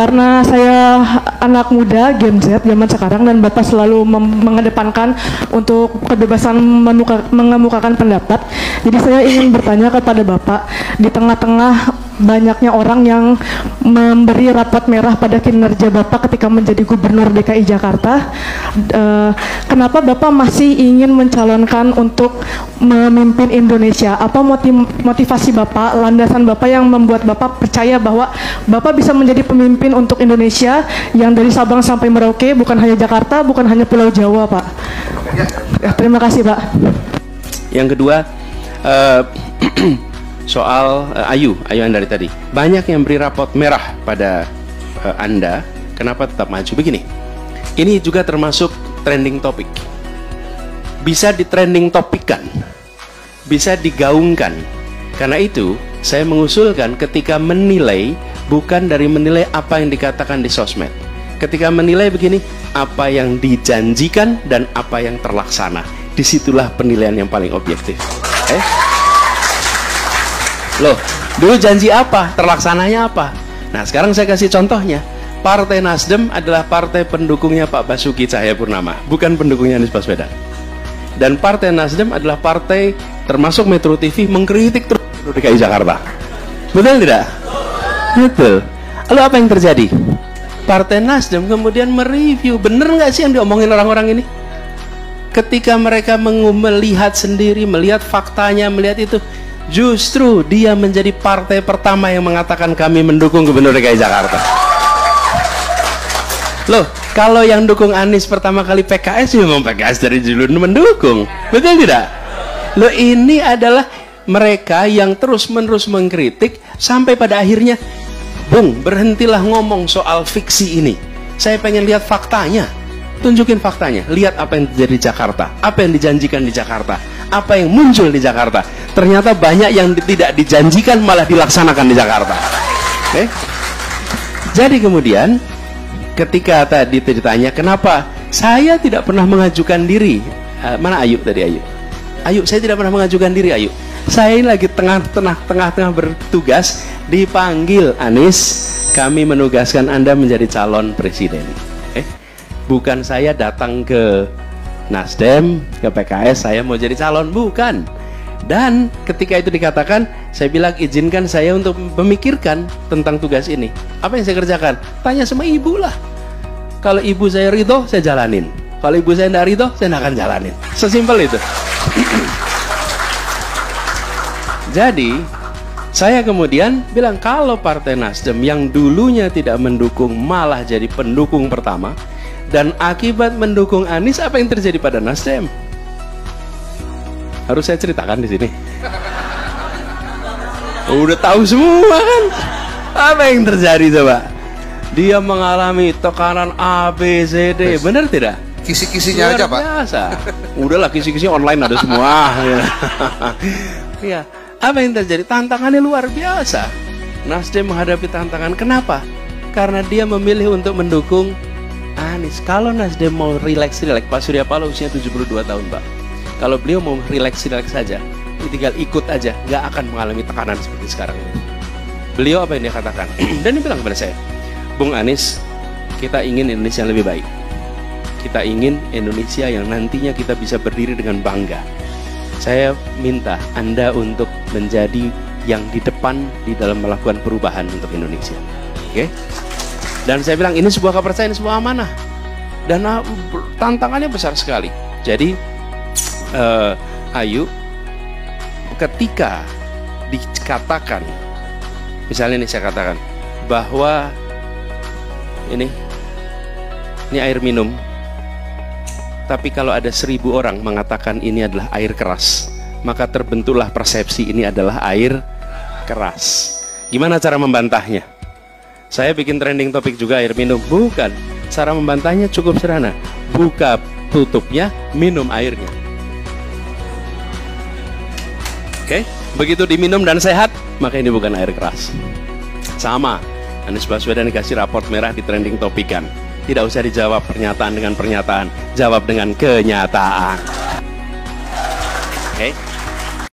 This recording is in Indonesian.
Karena saya anak muda Gen Z zaman sekarang dan Bapak selalu mengedepankan untuk kebebasan mengemukakan pendapat. Jadi saya ingin bertanya kepada Bapak, di tengah-tengah banyaknya orang yang memberi rapot merah pada kinerja Bapak ketika menjadi Gubernur DKI Jakarta, kenapa Bapak masih ingin mencalonkan untuk memimpin Indonesia? Apa motivasi Bapak, landasan Bapak yang membuat Bapak percaya bahwa Bapak bisa menjadi pemimpin untuk Indonesia yang dari Sabang sampai Merauke, bukan hanya Jakarta, bukan hanya Pulau Jawa, Pak? Ya, terima kasih, Pak. Yang kedua, soal Ayu yang dari tadi, banyak yang beri rapot merah pada Anda, kenapa tetap maju? Begini, ini juga termasuk trending topik, bisa di trending topikkan, bisa digaungkan. Karena itu saya mengusulkan ketika menilai, bukan dari menilai apa yang dikatakan di sosmed. Ketika menilai begini, apa yang dijanjikan dan apa yang terlaksana, disitulah penilaian yang paling objektif. Loh, dulu janji apa, terlaksananya apa? Nah, sekarang saya kasih contohnya. Partai Nasdem adalah partai pendukungnya Pak Basuki Cahayapurnama, bukan pendukungnya Anies Baswedan. Dan Partai Nasdem adalah partai termasuk Metro TV mengkritik terus DKI Jakarta. Betul tidak? Betul. Lalu apa yang terjadi? Partai Nasdem kemudian mereview, bener nggak sih yang diomongin orang-orang ini? Ketika mereka melihat sendiri, melihat faktanya, melihat itu, justru dia menjadi partai pertama yang mengatakan kami mendukung Gubernur DKI Jakarta. Loh, kalau yang dukung Anies pertama kali PKS, ya memang PKS dari dulu mendukung. Betul tidak? Loh, ini adalah mereka yang terus-menerus mengkritik sampai pada akhirnya, Bung, berhentilah ngomong soal fiksi ini. Saya pengen lihat faktanya. Tunjukin faktanya. Lihat apa yang terjadi di Jakarta, apa yang dijanjikan di Jakarta, apa yang muncul di Jakarta. Ternyata banyak yang tidak dijanjikan malah dilaksanakan di Jakarta. Jadi kemudian ketika tadi ditanya kenapa saya tidak pernah mengajukan diri, mana Ayu tadi? Ayu, saya tidak pernah mengajukan diri. Ayu, saya ini lagi tengah-tengah bertugas, dipanggil Anies, kami menugaskan Anda menjadi calon presiden. Bukan saya datang ke Nasdem, ke PKS, saya mau jadi calon, bukan. Dan ketika itu dikatakan, saya bilang izinkan saya untuk memikirkan tentang tugas ini. Apa yang saya kerjakan? Tanya sama ibu lah. Kalau ibu saya ridho, saya jalanin. Kalau ibu saya tidak ridho, saya tidak akan jalanin. Sesimpel itu. Jadi saya kemudian bilang, kalau Partai Nasdem yang dulunya tidak mendukung malah jadi pendukung pertama, dan akibat mendukung Anies, apa yang terjadi pada Nasdem? Harus saya ceritakan di sini. Udah tahu semua kan? Apa yang terjadi coba? Dia mengalami tekanan A, B, C, D. Benar tidak? Kisi-kisinya aja, Pak. Biasa. Udahlah, kisi-kisi online ada semua. Ya. Apa yang terjadi? Tantangannya luar biasa. Nasdem menghadapi tantangan. Kenapa? Karena dia memilih untuk mendukung Anies. Kalau Nasdem mau relax, Pak Surya Paloh usia 72 tahun, Pak. Kalau beliau mau relax saja, tinggal ikut aja, nggak akan mengalami tekanan seperti sekarang ini. Beliau apa yang dia katakan? Dan dia bilang kepada saya, Bung Anies, kita ingin Indonesia yang lebih baik. Kita ingin Indonesia yang nantinya kita bisa berdiri dengan bangga. Saya minta Anda untuk menjadi yang di depan di dalam melakukan perubahan untuk Indonesia. Oke? Dan saya bilang ini sebuah kepercayaan, sebuah amanah. Dan tantangannya besar sekali. Jadi Ayu, ketika dikatakan, misalnya ini saya katakan bahwa ini air minum, tapi kalau ada 1000 orang mengatakan ini adalah air keras, maka terbentuklah persepsi ini adalah air keras. Gimana cara membantahnya? Saya bikin trending topik juga air minum. Bukan. Cara membantahnya cukup sederhana. Buka tutupnya, minum airnya. Oke? Begitu diminum dan sehat, maka ini bukan air keras. Sama. Anies Baswedan dikasih raport merah di trending topikan. Tidak usah dijawab pernyataan dengan pernyataan. Jawab dengan kenyataan.